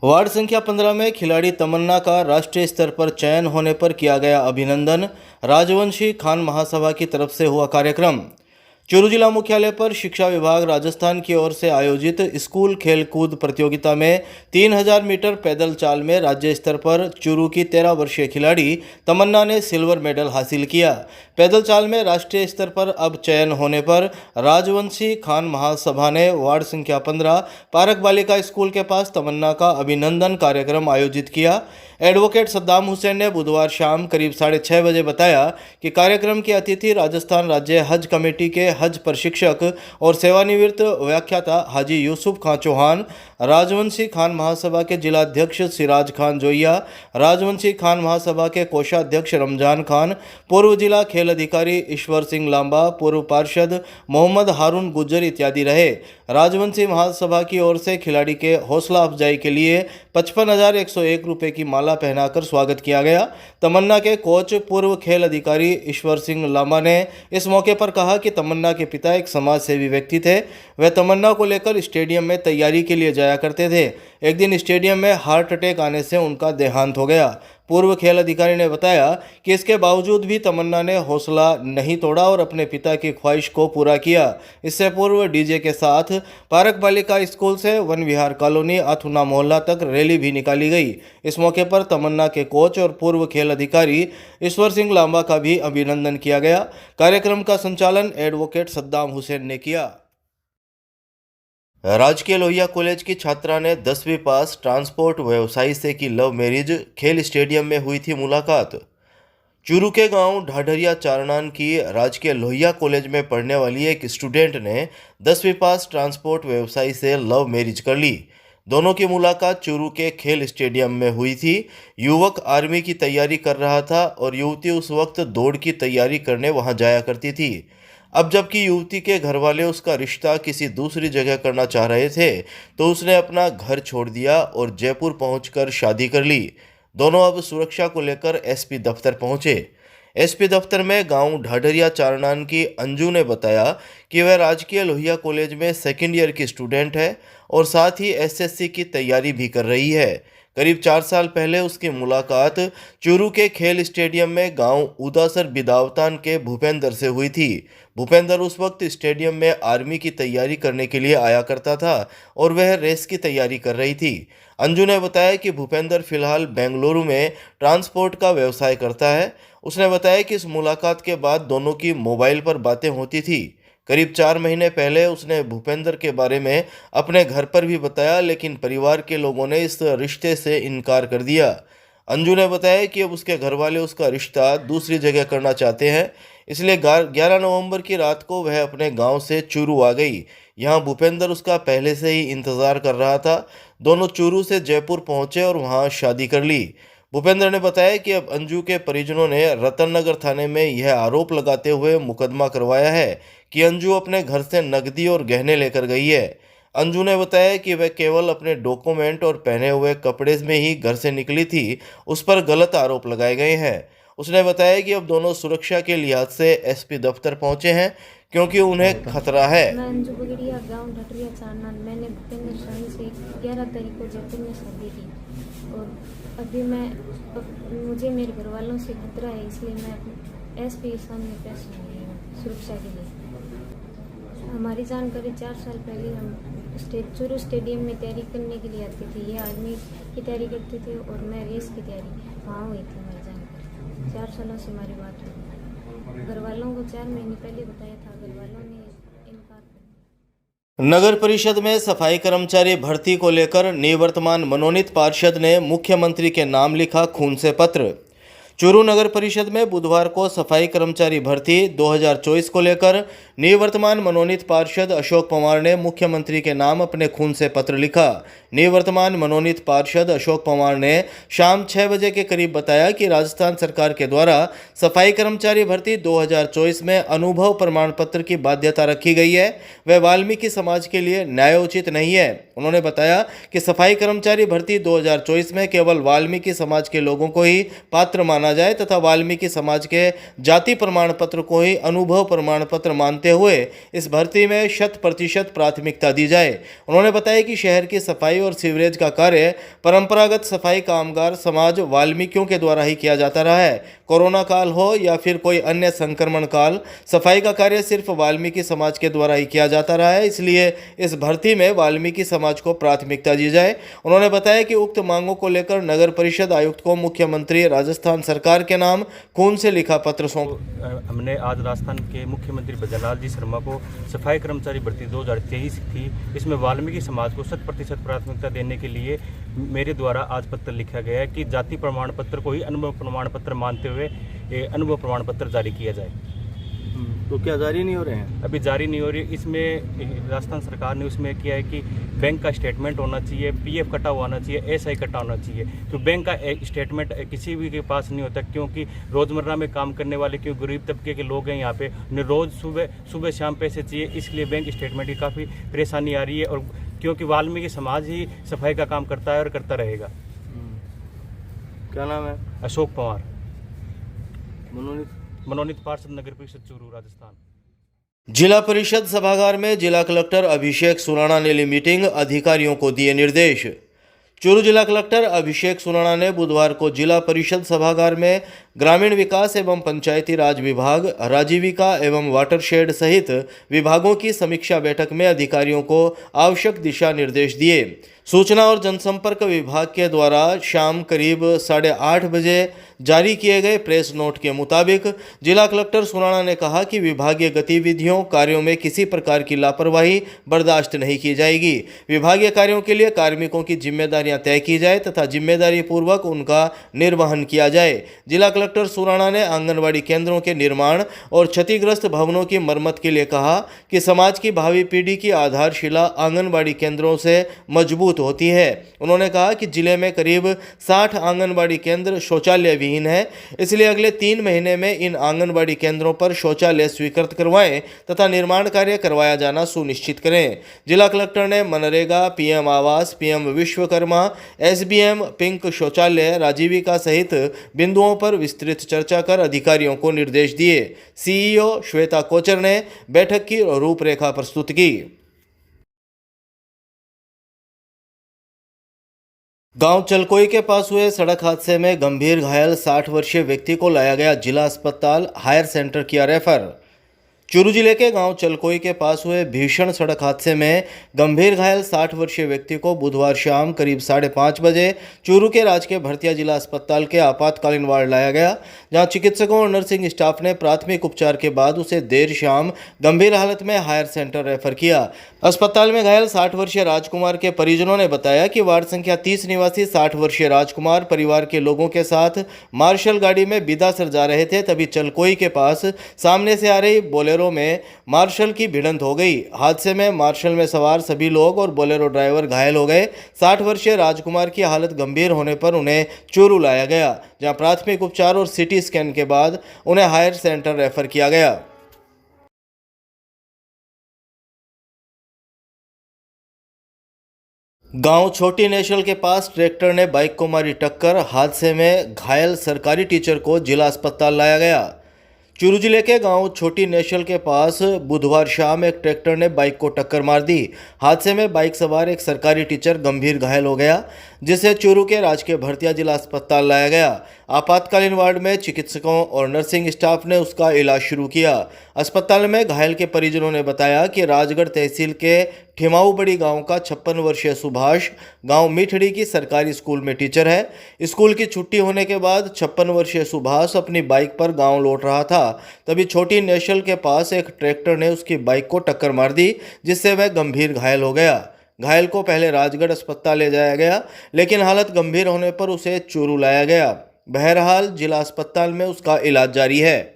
Ward संख्या 15 में खिलाड़ी तमन्ना का राष्ट्रीय स्तर पर चयन होने पर किया गया अभिनंदन। राजवंशी खान महासभा की तरफ से हुआ कार्यक्रम। चूरू जिला मुख्यालय पर शिक्षा विभाग राजस्थान की ओर से आयोजित स्कूल खेल कूद प्रतियोगिता में 3000 मीटर पैदल चाल में राज्य स्तर पर चूरू की 13 वर्षीय खिलाड़ी तमन्ना ने सिल्वर मेडल हासिल किया। पैदल चाल में राष्ट्रीय स्तर पर अब चयन होने पर राजवंशी खान महासभा ने वार्ड संख्या 15 पारक बालिका स्कूल के पास तमन्ना का अभिनंदन कार्यक्रम आयोजित किया। एडवोकेट सद्दाम हुसैन ने बुधवार शाम करीब 6:30 बजे बताया कि कार्यक्रम के अतिथि राजस्थान राज्य हज कमेटी के हज प्रशिक्षक और सेवानिवृत्त व्याख्याता हाजी यूसुफ खान चौहान, राजवंशी खान महासभा के जिलाध्यक्ष सिराज खान जोइया, राजवंशी खान महासभा के कोषाध्यक्ष रमजान खान, पूर्व जिला खेल अधिकारी ईश्वर सिंह लांबा, पूर्व पार्षद मोहम्मद हारून गुज्जर इत्यादि रहे। राजवंशी महासभा की ओर से खिलाड़ी के हौसला अफजाई के लिए 55,101 रुपये की माला पहनाकर स्वागत किया गया। तमन्ना के कोच पूर्व खेल अधिकारी ईश्वर सिंह लांबा ने इस मौके पर कहा कि तमन्ना के पिता एक समाज सेवी व्यक्ति थे। वह तमन्ना को लेकर स्टेडियम में तैयारी के लिए जाया करते थे। एक दिन स्टेडियम में हार्ट अटैक आने से उनका देहांत हो गया। पूर्व खेल अधिकारी ने बताया कि इसके बावजूद भी तमन्ना ने हौसला नहीं तोड़ा और अपने पिता की ख्वाहिश को पूरा किया। इससे पूर्व डीजे के साथ पारक बालिका स्कूल से वन विहार कॉलोनी अथुना मोहल्ला तक रैली भी निकाली गई। इस मौके पर तमन्ना के कोच और पूर्व खेल अधिकारी ईश्वर सिंह लांबा का भी अभिनंदन किया गया। कार्यक्रम का संचालन एडवोकेट सद्दाम हुसैन ने किया। राजकीय लोहिया कॉलेज की छात्रा ने 10वीं पास ट्रांसपोर्ट व्यवसायी से की लव मैरिज। खेल स्टेडियम में हुई थी मुलाकात। चूरू के गांव ढाढरिया चारनान की राजकीय लोहिया कॉलेज में पढ़ने वाली एक स्टूडेंट ने 10वीं पास ट्रांसपोर्ट व्यवसायी से लव मैरिज कर ली। दोनों की मुलाकात चूरू के खेल स्टेडियम में हुई थी। युवक आर्मी की तैयारी कर रहा था और युवती उस वक्त दौड़ की तैयारी करने वहां जाया करती थी। अब जबकि युवती के घर वाले उसका रिश्ता किसी दूसरी जगह करना चाह रहे थे, तो उसने अपना घर छोड़ दिया और जयपुर पहुंचकर शादी कर ली। दोनों अब सुरक्षा को लेकर एसपी दफ्तर पहुंचे। एसपी दफ्तर में गांव ढाढरिया चारनान की अंजू ने बताया कि वह राजकीय लोहिया कॉलेज में सेकेंड ईयर की स्टूडेंट है और साथ ही एसएससी की तैयारी भी कर रही है। करीब 4 साल पहले उसकी मुलाकात चूरू के खेल स्टेडियम में गांव उदासर बिदावतान के भूपेंद्र से हुई थी। भूपेंद्र उस वक्त स्टेडियम में आर्मी की तैयारी करने के लिए आया करता था और वह रेस की तैयारी कर रही थी। अंजू ने बताया कि भूपेंद्र फिलहाल बेंगलुरु में ट्रांसपोर्ट का व्यवसाय करता है। उसने बताया कि इस मुलाकात के बाद दोनों की मोबाइल पर बातें होती थी। करीब 4 महीने पहले उसने भूपेंद्र के बारे में अपने घर पर भी बताया, लेकिन परिवार के लोगों ने इस रिश्ते से इनकार कर दिया। अंजू ने बताया कि अब उसके घर वाले उसका रिश्ता दूसरी जगह करना चाहते हैं, इसलिए 11 नवंबर की रात को वह अपने गांव से चूरू आ गई। यहां भूपेंद्र उसका पहले से ही इंतज़ार कर रहा था। दोनों चूरू से जयपुर पहुंचे और वहां शादी कर ली। भूपेंद्र ने बताया कि अब अंजू के परिजनों ने रतन नगर थाने में यह आरोप लगाते हुए मुकदमा करवाया है कि अंजू अपने घर से नकदी और गहने लेकर गई है। अंजू ने बताया कि वह केवल अपने डॉक्यूमेंट और पहने हुए कपड़े में ही घर से निकली थी। उस पर गलत आरोप लगाए गए हैं। उसने बताया कि अब दोनों सुरक्षा के लिहाज से एसपी दफ्तर पहुंचे हैं क्योंकि उन्हें खतरा है। मैं अंजू बगड़िया गांव ढटरिया चारनान। मैंने भूपेंद्र शाही से 11 तारीख को जयपुर में शादी की और अभी मुझे मेरे घर वालों से खतरा है, इसलिए मैं एसपी के सामने पेश हुई हूँ सुरक्षा के लिए। हमारी जानकारी 4 साल पहले हम चूरू स्टेडियम में तैयारी करने के लिए आते थे। ये आर्मी की तैयारी करते थे और मैं रेस की तैयारी वहाँ हुई थी। हमारी जानकारी 4 सालों से हमारी बात हुई। घर वालों को 4 महीने पहले बताया था, घर वालों ने इनकार कर। नगर परिषद में सफाई कर्मचारी भर्ती को लेकर निवर्तमान मनोनीत पार्षद ने मुख्यमंत्री के नाम लिखा खून से पत्र। चूरू नगर परिषद में बुधवार को सफाई कर्मचारी भर्ती 2024 को लेकर निवर्तमान मनोनीत पार्षद अशोक पवार ने मुख्यमंत्री के नाम अपने खून से पत्र लिखा। निवर्तमान मनोनीत पार्षद अशोक पवार ने शाम 6 बजे के करीब बताया कि राजस्थान सरकार के द्वारा सफाई कर्मचारी भर्ती 2024 में अनुभव प्रमाण पत्र की बाध्यता रखी गई है। वह वाल्मीकि समाज के लिए न्यायोचित नहीं है। उन्होंने बताया कि सफाई कर्मचारी भर्ती 2024 में केवल वाल्मीकि समाज के लोगों को ही पात्र माना किया जाए तथा वाल्मीकि समाज के जाति प्रमाण पत्र को ही अनुभव प्रमाण पत्र मानते हुए इस भर्ती में 100% प्राथमिकता दी जाए। उन्होंने बताया कि शहर की सफाई और सीवरेज का कार्य परंपरागत सफाई कामगार समाज वाल्मीकियों के द्वारा ही किया जाता रहा है। कोरोना काल हो या फिर कोई अन्य संक्रमण काल, सफाई का कार्य सिर्फ वाल्मीकि समाज के द्वारा ही किया जाता रहा है, इसलिए इस भर्ती में वाल्मीकि समाज को प्राथमिकता दी जाए। उन्होंने बताया कि उक्त मांगों को लेकर नगर परिषद आयुक्त को मुख्यमंत्री राजस्थान सरकार के नाम खून से लिखा पत्र सौंपा। हमने आज राजस्थान के मुख्यमंत्री भजनलाल जी शर्मा को सफाई कर्मचारी भर्ती 2023 थी, इसमें वाल्मीकि समाज को 100% प्राथमिकता देने के लिए मेरे द्वारा आज पत्र लिखा गया है कि जाति प्रमाण पत्र को ही अनुभव प्रमाण पत्र मानते हुए अनुभव प्रमाण पत्र जारी किया जाए। तो क्या जारी नहीं हो रहे हैं? अभी जारी नहीं हो रही। इसमें राजस्थान सरकार ने उसमें किया है कि बैंक का स्टेटमेंट होना चाहिए, पीएफ कटा हुआ होना चाहिए, एसआई कटा होना चाहिए। तो बैंक का स्टेटमेंट किसी भी के पास नहीं होता, क्योंकि रोज़मर्रा में काम करने वाले क्यों गरीब तबके के लोग हैं यहाँ पे, उन्हें रोज़ सुबह शाम पैसे चाहिए, इसलिए बैंक स्टेटमेंट की काफ़ी परेशानी आ रही है। और क्योंकि वाल्मीकि समाज ही सफाई का काम करता है और करता रहेगा। क्या नाम है? अशोक पवार, मनोनीत पार्षद, नगर परिषद चूरू, राजस्थान। जिला परिषद सभागार में जिला कलेक्टर अभिषेक सुराणा ने ली मीटिंग, अधिकारियों को दिए निर्देश। चूरू जिला कलेक्टर अभिषेक सुराणा ने बुधवार को जिला परिषद सभागार में ग्रामीण विकास एवं पंचायती राज विभाग, राजीविका एवं वाटरशेड सहित विभागों की समीक्षा बैठक में अधिकारियों को आवश्यक दिशा निर्देश दिए। सूचना और जनसंपर्क विभाग के द्वारा शाम करीब 8:30 बजे जारी किए गए प्रेस नोट के मुताबिक जिला कलेक्टर सुराणा ने कहा कि विभागीय गतिविधियों कार्यों में किसी प्रकार की लापरवाही बर्दाश्त नहीं की जाएगी। विभागीय कार्यों के लिए कार्मिकों की जिम्मेदारियां तय की जाए तथा जिम्मेदारी पूर्वक उनका निर्वहन किया जाए। जिला कलेक्टर सुराणा ने आंगनबाड़ी केंद्रों के निर्माण और क्षतिग्रस्त भवनों की मरम्मत के लिए कहा कि समाज की भावी पीढ़ी की आधारशिला आंगनबाड़ी केंद्रों से मजबूत होती है। उन्होंने कहा कि जिले में करीब 60 आंगनबाड़ी केंद्र शौचालय विहीन है, इसलिए अगले 3 महीने में इन आंगनबाड़ी केंद्रों पर शौचालय स्वीकृत करवाएं तथा निर्माण कार्य करवाया जाना सुनिश्चित करें। जिला कलेक्टर ने मनरेगा, पीएम आवास, पीएम विश्वकर्मा, एसबीएम पिंक शौचालय, राजीविका सहित बिंदुओं पर विस्तृत चर्चा कर अधिकारियों को निर्देश दिए। सीईओ श्वेता कोचर ने बैठक की रूपरेखा प्रस्तुत की। गांव चलकोई के पास हुए सड़क हादसे में गंभीर घायल 60 वर्षीय व्यक्ति को लाया गया जिला अस्पताल हायर सेंटर किया रेफर। चूरू जिले के गांव चलकोई के पास हुए भीषण सड़क हादसे में गंभीर घायल 60 वर्षीय व्यक्ति को बुधवार शाम करीब 5:30 बजे चूरू के राजकीय भरतिया जिला अस्पताल के आपातकालीन वार्ड लाया गया, जहां चिकित्सकों और नर्सिंग स्टाफ ने प्राथमिक उपचार के बाद उसे देर शाम गंभीर हालत में हायर सेंटर रेफर किया। अस्पताल में घायल 60 वर्षीय राजकुमार के परिजनों ने बताया कि वार्ड संख्या 30 निवासी 60 वर्षीय राजकुमार परिवार के लोगों के साथ मार्शल गाड़ी में बिदासर जा रहे थे, तभी चलकोई के पास सामने से आ रही बोलेरो में मार्शल की भिड़ंत हो गई। हादसे में मार्शल में सवार सभी लोग और बोलेरो ड्राइवर घायल हो गए। 60 वर्षीय राजकुमार की हालत गंभीर होने पर उन्हें चूरू लाया गया, जहां प्राथमिक उपचार और सीटी स्कैन के बाद उन्हें हायर सेंटर रेफर किया गया। गांव छोटी नेशल के पास ट्रैक्टर ने बाइक को मारी टक्कर, हादसे में घायल सरकारी टीचर को जिला अस्पताल लाया गया। चूरू जिले के गांव छोटी नेशल के पास बुधवार शाम एक ट्रैक्टर ने बाइक को टक्कर मार दी। हादसे में बाइक सवार एक सरकारी टीचर गंभीर घायल हो गया, जिसे चूरू के राजकीय भरतिया जिला अस्पताल लाया गया। आपातकालीन वार्ड में चिकित्सकों और नर्सिंग स्टाफ ने उसका इलाज शुरू किया। अस्पताल में घायल के परिजनों ने बताया कि राजगढ़ तहसील के ठिमाऊबड़ी गांव का 56 वर्षीय सुभाष गांव मीठड़ी की सरकारी स्कूल में टीचर है। स्कूल की छुट्टी होने के बाद 56 वर्षीय सुभाष अपनी बाइक पर गांव लौट रहा था, तभी छोटी नेशल के पास एक ट्रैक्टर ने उसकी बाइक को टक्कर मार दी, जिससे वह गंभीर घायल हो गया। घायल को पहले राजगढ़ अस्पताल ले जाया गया, लेकिन हालत गंभीर होने पर उसे चूरू लाया गया। बहरहाल जिला अस्पताल में उसका इलाज जारी है।